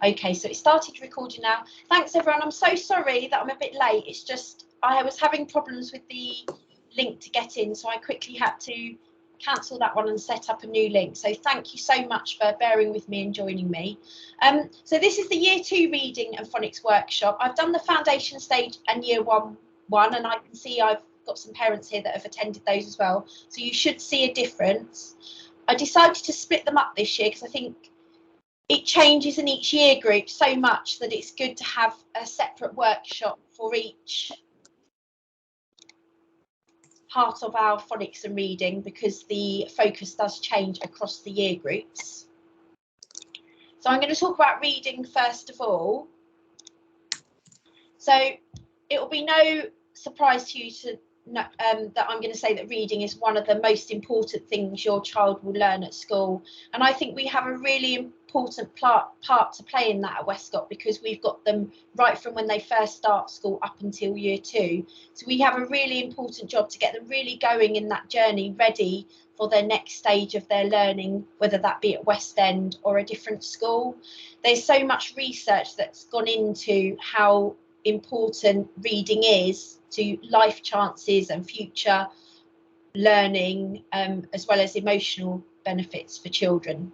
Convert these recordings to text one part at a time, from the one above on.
Okay, so it started recording now. Thanks everyone. I'm so sorry that I'm a bit late. It's just I was having problems with the link to get in, so I quickly had to cancel that one and set up a new link. So thank you so much for bearing with me and joining me. So this is the Year 2 Reading and Phonics workshop. I've done the foundation stage and Year 1, and I can see I've got some parents here that have attended those as well. So you should see a difference. I decided to split them up this year because I think it changes in each year group so much that it's good to have a separate workshop for each part of our phonics and reading, because the focus does change across the year groups. So I'm going to talk about reading first of all. So it will be no surprise to you to know, that I'm going to say that reading is one of the most important things your child will learn at school, and I think we have a really important part to play in that at Westcott, because we've got them right from when they first start school up until Year 2. So we have a really important job to get them really going in that journey, ready for their next stage of their learning, whether that be at West End or a different school. There's so much research that's gone into how important reading is to life chances and future learning, as well as emotional benefits for children.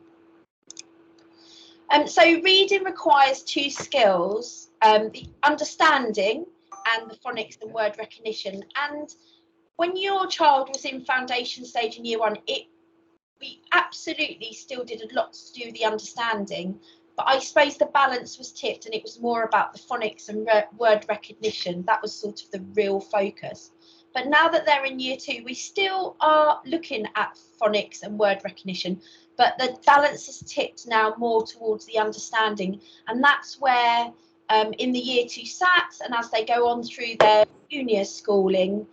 So reading requires two skills, the understanding and the phonics and word recognition. And when your child was in foundation stage in Year 1, we absolutely still did a lot to do with the understanding, but I suppose the balance was tipped and it was more about the phonics and word recognition. That was sort of the real focus. But now that they're in Year 2, we still are looking at phonics and word recognition, but the balance is tipped now more towards the understanding. And that's where in the Year 2 SATs and as they go on through their junior schooling,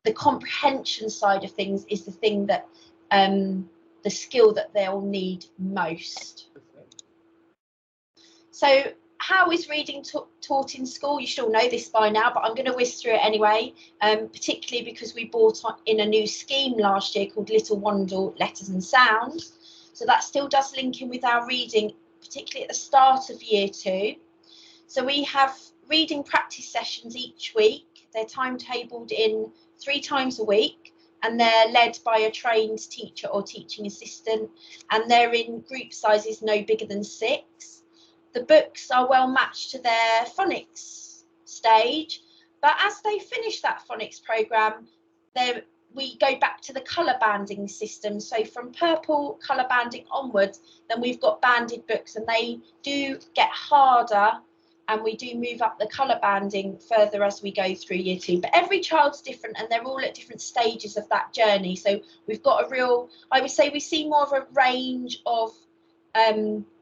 the comprehension side of things is the thing that the skill that they'll need most. So how is reading taught in school? You should all know this by now, but I'm going to whiz through it anyway, particularly because we brought in a new scheme last year called Little Wandle Letters and Sounds. So that still does link in with our reading, particularly at the start of Year 2. So we have reading practice sessions each week. They're timetabled in 3 times a week, and they're led by a trained teacher or teaching assistant, and they're in group sizes no bigger than 6. The books are well matched to their phonics stage, but as they finish that phonics programme, we go back to the colour banding system. So from purple colour banding onwards, then we've got banded books, and they do get harder, and we do move up the colour banding further as we go through Year 2. But every child's different, and they're all at different stages of that journey. So we've got a real, I would say we see more of a range of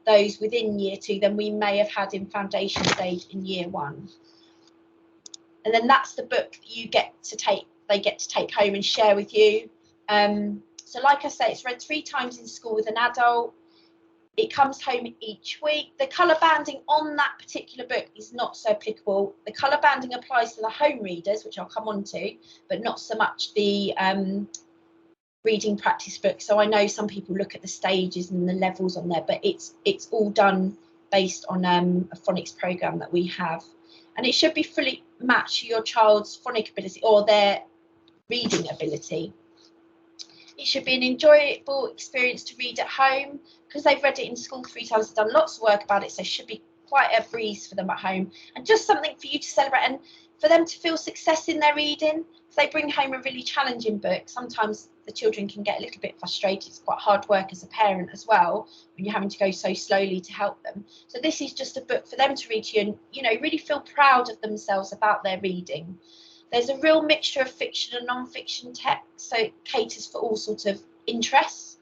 those within Year 2 than we may have had in foundation stage in Year 1. And then that's the book that you get to take, they get to take home and share with you. So like I say, it's read 3 times in school with an adult. It comes home each week. The colour banding on that particular book is not so applicable. The colour banding applies to the home readers, which I'll come on to, but not so much the reading practice book. So I know some people look at the stages and the levels on there, but it's all done based on a phonics programme that we have. And it should be fully matched to your child's phonic ability or their reading ability. It should be an enjoyable experience to read at home, because they've read it in school 3 times, they've done lots of work about it, so it should be quite a breeze for them at home, and just something for you to celebrate and for them to feel success in their reading. If they bring home a really challenging book, sometimes the children can get a little bit frustrated. It's quite hard work as a parent as well, when you're having to go so slowly to help them. So this is just a book for them to read to you and, you know, really feel proud of themselves about their reading. There's a real mixture of fiction and non-fiction text, so it caters for all sorts of interests.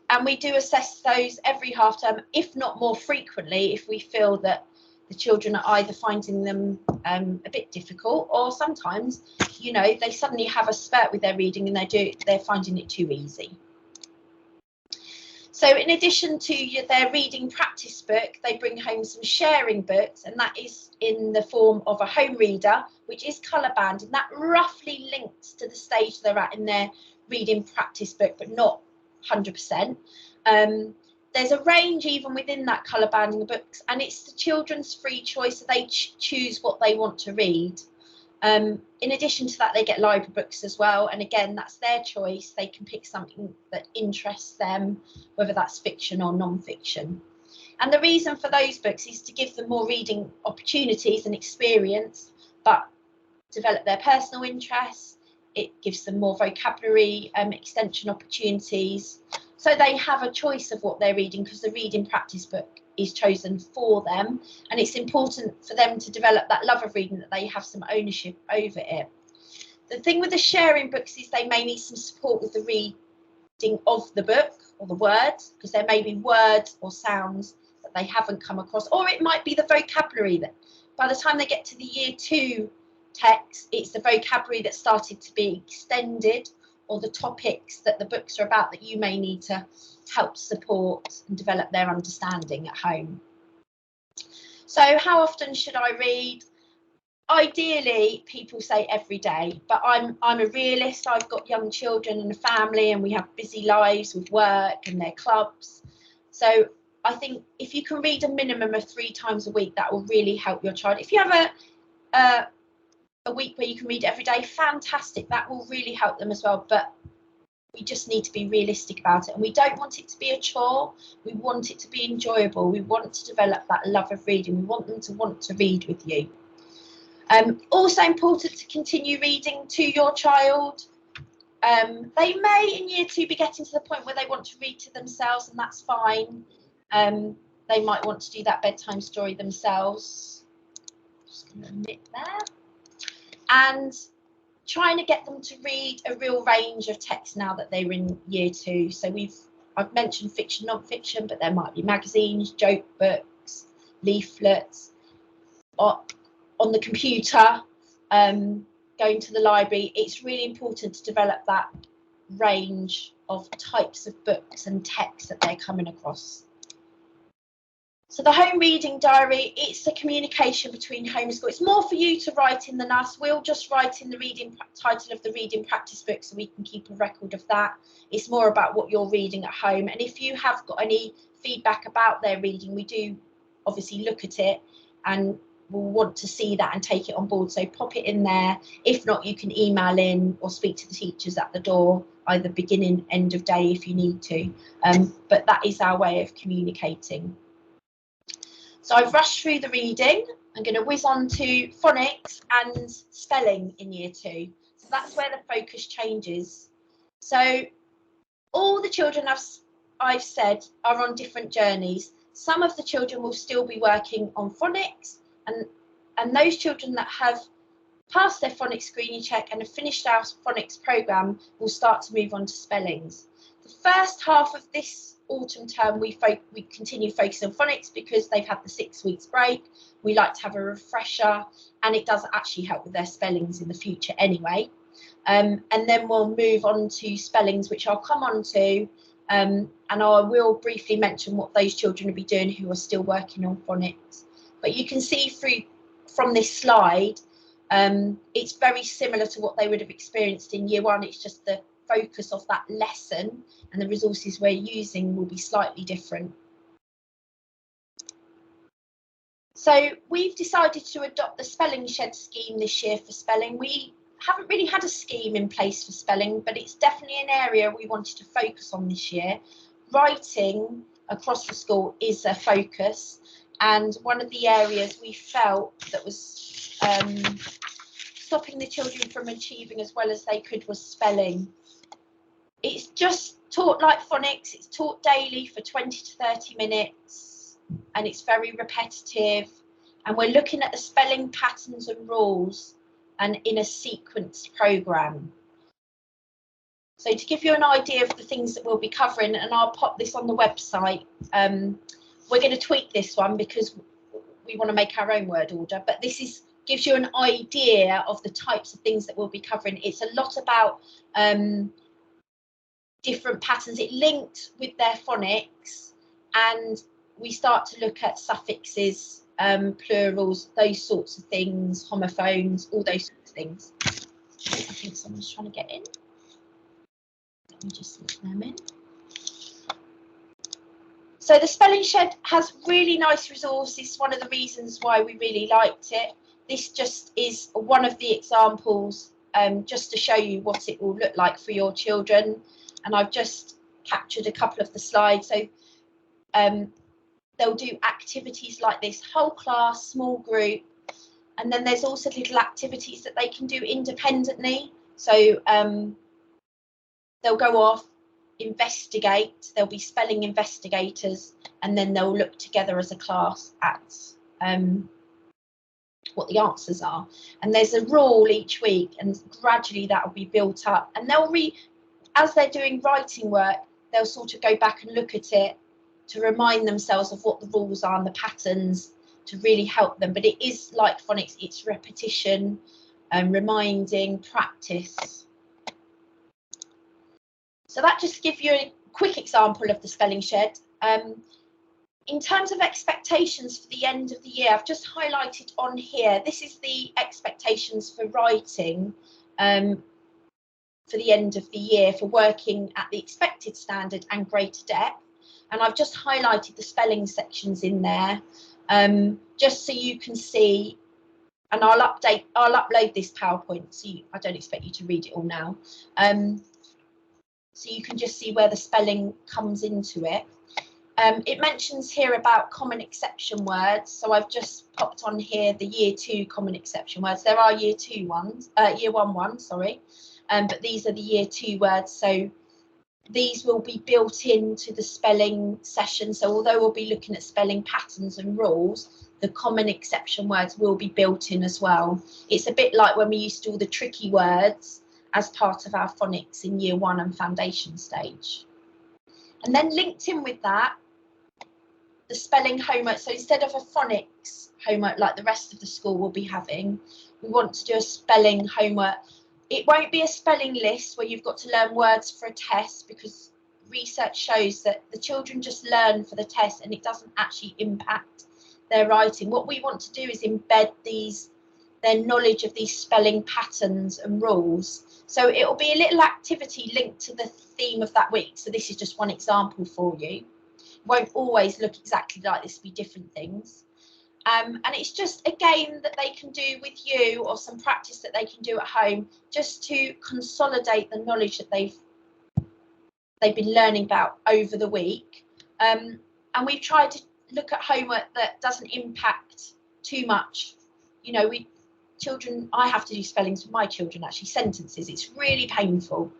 And we do assess those every half term, if not more frequently, if we feel that the children are either finding them a bit difficult, or sometimes, you know, they suddenly have a spurt with their reading and they're finding it too easy. So in addition to their reading practice book, they bring home some sharing books, and that is in the form of a home reader, which is colour band, and that roughly links to the stage they're at in their reading practice book, but not 100%. Then there's a range even within that colour banding of books, and it's the children's free choice, so they choose what they want to read. In addition to that, they get library books as well, and again, that's their choice. They can pick something that interests them, whether that's fiction or non-fiction. And the reason for those books is to give them more reading opportunities and experience, but develop their personal interests. It gives them more vocabulary extension opportunities. So they have a choice of what they're reading, because the reading practice book is chosen for them. And it's important for them to develop that love of reading, that they have some ownership over it. The thing with the sharing books is they may need some support with the reading of the book or the words, because there may be words or sounds that they haven't come across, or it might be the vocabulary that by the time they get to the year 2 text, it's the vocabulary that started to be extended, or the topics that the books are about that you may need to help support and develop their understanding at home. So how often should I read? Ideally, people say every day, but I'm a realist. I've got young children and a family, and we have busy lives with work and their clubs. So I think if you can read a minimum of 3 times a week, that will really help your child. If you have a week where you can read every day, fantastic, that will really help them as well. But we just need to be realistic about it, and we don't want it to be a chore. We want it to be enjoyable. We want to develop that love of reading. We want them to want to read with you. Also important to continue reading to your child. They may in year 2 be getting to the point where they want to read to themselves, and that's fine. They might want to do that bedtime story themselves. Just going to nip there. And trying to get them to read a real range of text now that they're in year 2. So I've mentioned fiction, non-fiction, but there might be magazines, joke books, leaflets, or on the computer, going to the library. It's really important to develop that range of types of books and texts that they're coming across. So the home reading diary, it's a communication between homeschool. It's more for you to write in than us. We'll just write in the title of the reading practice book so we can keep a record of that. It's more about what you're reading at home. And if you have got any feedback about their reading, we do obviously look at it and we'll want to see that and take it on board. So pop it in there. If not, you can email in or speak to the teachers at the door, either beginning, end of day if you need to. But that is our way of communicating. So I've rushed through the reading. I'm going to whiz on to phonics and spelling in year 2. So that's where the focus changes. So all the children I've said are on different journeys. Some of the children will still be working on phonics, and those children that have passed their phonics screening check and have finished our phonics programme will start to move on to spellings. The first half of this autumn term, we continue focusing on phonics because they've had the 6 weeks break. We like to have a refresher, and it does actually help with their spellings in the future anyway. And then we'll move on to spellings, which I'll come on to, and I will briefly mention what those children will be doing who are still working on phonics. But you can see from this slide, it's very similar to what they would have experienced in year 1. It's just the focus of that lesson and the resources we're using will be slightly different. So we've decided to adopt the Spelling Shed scheme this year for spelling. We haven't really had a scheme in place for spelling, but it's definitely an area we wanted to focus on this year. Writing across the school is a focus, and one of the areas we felt that was stopping the children from achieving as well as they could was spelling. It's just taught like phonics. It's taught daily for 20 to 30 minutes, and it's very repetitive, and we're looking at the spelling patterns and rules and in a sequenced programme. So to give you an idea of the things that we'll be covering, and I'll pop this on the website, we're going to tweak this one because we want to make our own word order, but this gives you an idea of the types of things that we'll be covering. It's a lot about different patterns. It linked with their phonics, and we start to look at suffixes, plurals, those sorts of things, homophones, all those sorts of things. I think someone's trying to get in. Let me just let them in. So the Spelling Shed has really nice resources. One of the reasons why we really liked it. This just is one of the examples, just to show you what it will look like for your children. And I've just captured a couple of the slides. So they'll do activities like this, whole class, small group. And then there's also little activities that they can do independently. So they'll go off, investigate, there'll be spelling investigators, and then they'll look together as a class at what the answers are. And there's a rule each week, and gradually that will be built up. And they'll as they're doing writing work, they'll sort of go back and look at it to remind themselves of what the rules are and the patterns to really help them. But it is like phonics, it's repetition and reminding, practice. So that just gives you a quick example of the Spelling Shed. In terms of expectations for the end of the year, I've just highlighted on here, this is the expectations for writing for the end of the year, for working at the expected standard and greater depth. And I've just highlighted the spelling sections in there, just so you can see, and I'll upload this PowerPoint, so I don't expect you to read it all now. So you can just see where the spelling comes into it. It mentions here about common exception words, so I've just popped on here the year 2 common exception words. There are year 1 ones, sorry, but these are the year 2 words, so these will be built into the spelling session. So although we'll be looking at spelling patterns and rules, the common exception words will be built in as well. It's a bit like when we used to do all the tricky words as part of our phonics in year 1 and foundation stage. And then linked in with that, the spelling homework. So instead of a phonics homework like the rest of the school will be having, we want to do a spelling homework. It won't be a spelling list where you've got to learn words for a test, because research shows that the children just learn for the test and it doesn't actually impact their writing. What we want to do is embed their knowledge of these spelling patterns and rules. So it will be a little activity linked to the theme of that week. So this is just one example for you. It won't always look exactly like this, be different things. And it's just a game that they can do with you, or some practice that they can do at home, just to consolidate the knowledge that they've been learning about over the week. And we've tried to look at homework that doesn't impact too much. You know, I have to do spellings for my children, actually, sentences. It's really painful.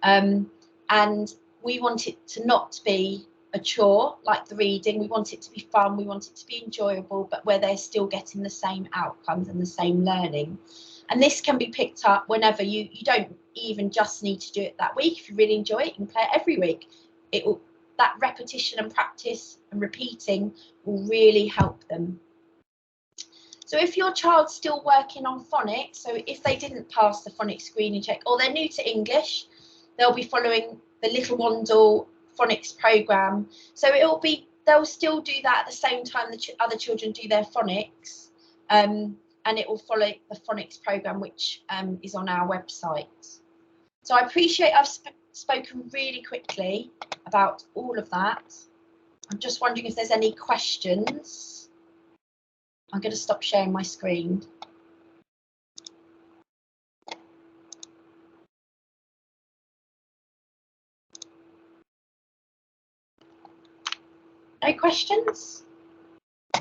And we want it to not be a chore like the reading. We want it to be fun, we want it to be enjoyable, but where they're still getting the same outcomes and the same learning. And this can be picked up whenever. You don't even just need to do it that week. If you really enjoy it, you can play it every week. That repetition and practice and repeating will really help them. So if your child's still working on phonics, so if they didn't pass the phonics screening check, or they're new to English, they'll be following the Little Wandle phonics program. So they'll still do that at the same time the other children do their phonics, and it will follow the phonics program, which is on our website. So I appreciate I've spoken really quickly about all of that. I'm just wondering if there's any questions. I'm going to stop sharing my screen. No questions?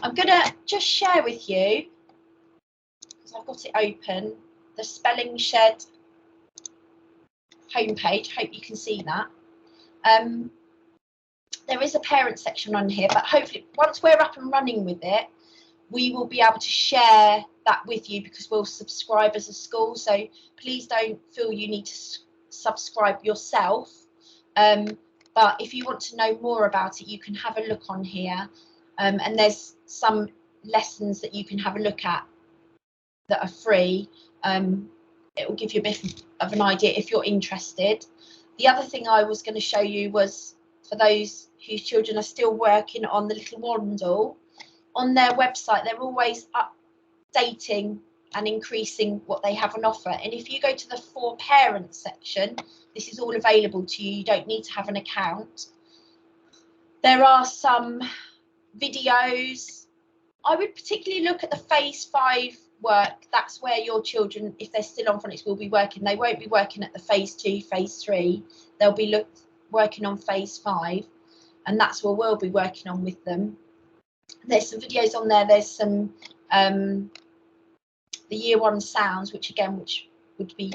I'm going to just share with you, because I've got it open, the Spelling Shed homepage. Hope you can see that. There is a parent section on here, but hopefully once we're up and running with it, we will be able to share that with you, because we'll subscribe as a school. So please don't feel you need to subscribe yourself. But if you want to know more about it, you can have a look on here. And there's some lessons that you can have a look at that are free. It will give you a bit of an idea if you're interested. The other thing I was going to show you was, for those whose children are still working on the Little Wandle, on their website, they're always updating and increasing what they have on offer. And if you go to the For Parents section, this is all available to you. You don't need to have an account. There are some videos. I would particularly look at the phase 5 work. That's where your children, if they're still on phonics, will be working. They won't be working at the phase 2, phase 3. They'll be working on phase 5, and that's where we'll be working on with them. There's some videos on there. There's some the year 1 sounds, which would be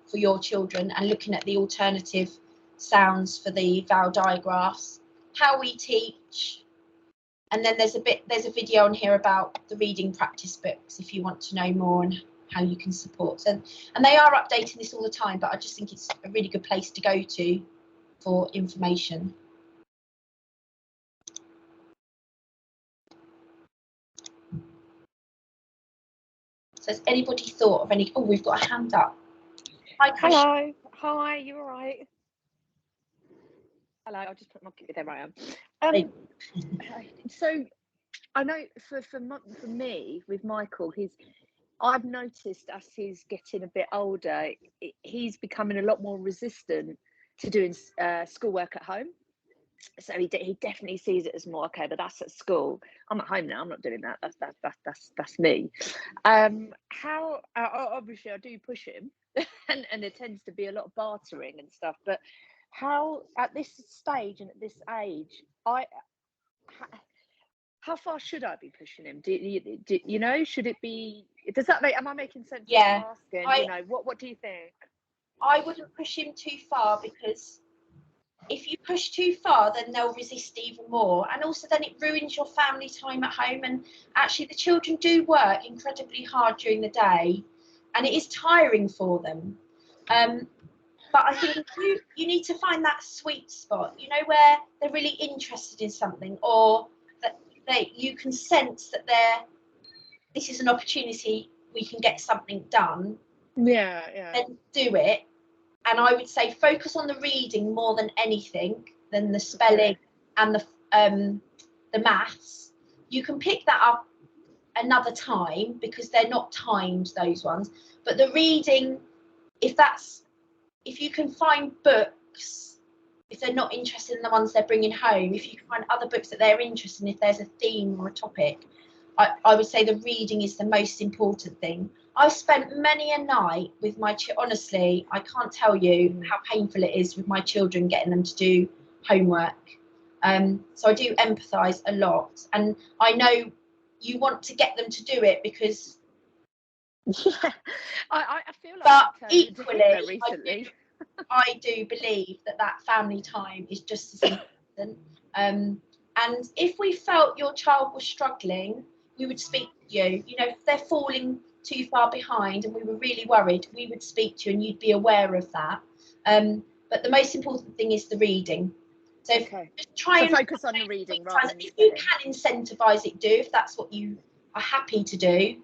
for your children, and looking at the alternative sounds for the vowel digraphs, how we teach. And then there's a video on here about the reading practice books if you want to know more and how you can support. And they are updating this all the time, but I just think it's a really good place to go to for information. So has anybody thought of any? Oh, we've got a hand up. Hi, hello. Hi, you all right? Hello, I'll just put my there I am. So I know for me with Michael, I've noticed as he's getting a bit older, he's becoming a lot more resistant to doing schoolwork at home. So he definitely sees it as more okay, but that's at school. I'm at home now. I'm not doing that. That's me. How obviously I do push him, and there tends to be a lot of bartering and stuff. But how at this stage and at this age, how far should I be pushing him? Do you know? Should it be? Does that make? Am I making sense? Yeah. Asking, what do you think? I wouldn't push him too far, because if you push too far, then they'll resist even more, and also then it ruins your family time at home. And actually, the children do work incredibly hard during the day, and it is tiring for them. But I think you need to find that sweet spot, where they're really interested in something, or that you can sense that this is an opportunity, we can get something done. Yeah. Then do it. And I would say focus on the reading more than anything, than the spelling and the maths. You can pick that up another time because they're not timed, those ones. But the reading, if you can find books, if they're not interested in the ones they're bringing home, if you can find other books that they're interested in, if there's a theme or a topic, I would say the reading is the most important thing. I've spent many a night with my honestly, I can't tell you how painful it is with my children getting them to do homework. So I do empathise a lot, and I know you want to get them to do it because. Yeah, I feel like. But equally, I do believe that family time is just as important. And if we felt your child was struggling, we would speak to you. If they're falling too far behind and we were really worried, we would speak to you and you'd be aware of that. But the most important thing is the reading. So just try and focus on the reading rather than if you can incentivise it, do, if that's what you are happy to do.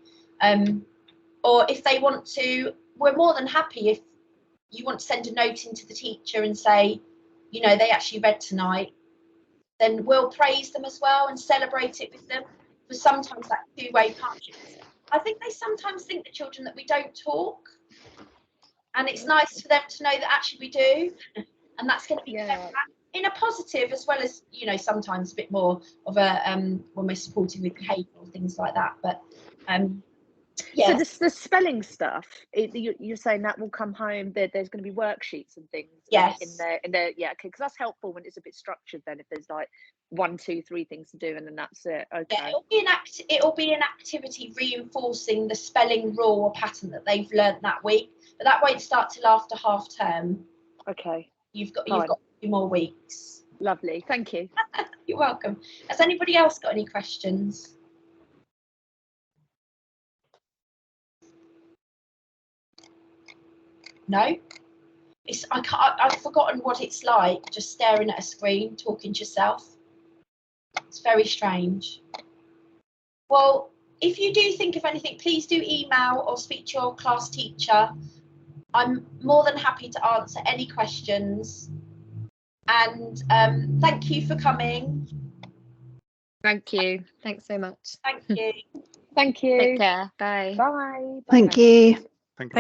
Or if they want to, we're more than happy if you want to send a note into the teacher and say, they actually read tonight, then we'll praise them as well and celebrate it with them. Because sometimes that two-way partnership. I think they sometimes think, the children, that we don't talk, and it's nice for them to know that actually we do, and that's going to be in a positive, as well as sometimes a bit more of a when we're supporting with behaviour, things like that. But So the spelling stuff, you're saying that will come home. There's going to be worksheets and things. Yes. In there. Yeah. Okay. Because that's helpful when it's a bit structured. Then if there's like 1, 2, 3 things to do, and then that's it. Okay. Yeah, it'll be an activity reinforcing the spelling rule or pattern that they've learnt that week. But that won't start till after half term. Okay. You've got a few more weeks. Lovely. Thank you. You're welcome. Has anybody else got any questions? No? I've forgotten what it's like just staring at a screen, talking to yourself. It's very strange. Well, if you do think of anything, please do email or speak to your class teacher. I'm more than happy to answer any questions. And thank you for coming. Thank you. Thanks so much. Thank you. Thank you. Take care. Bye. Bye. Thank you. Thank you.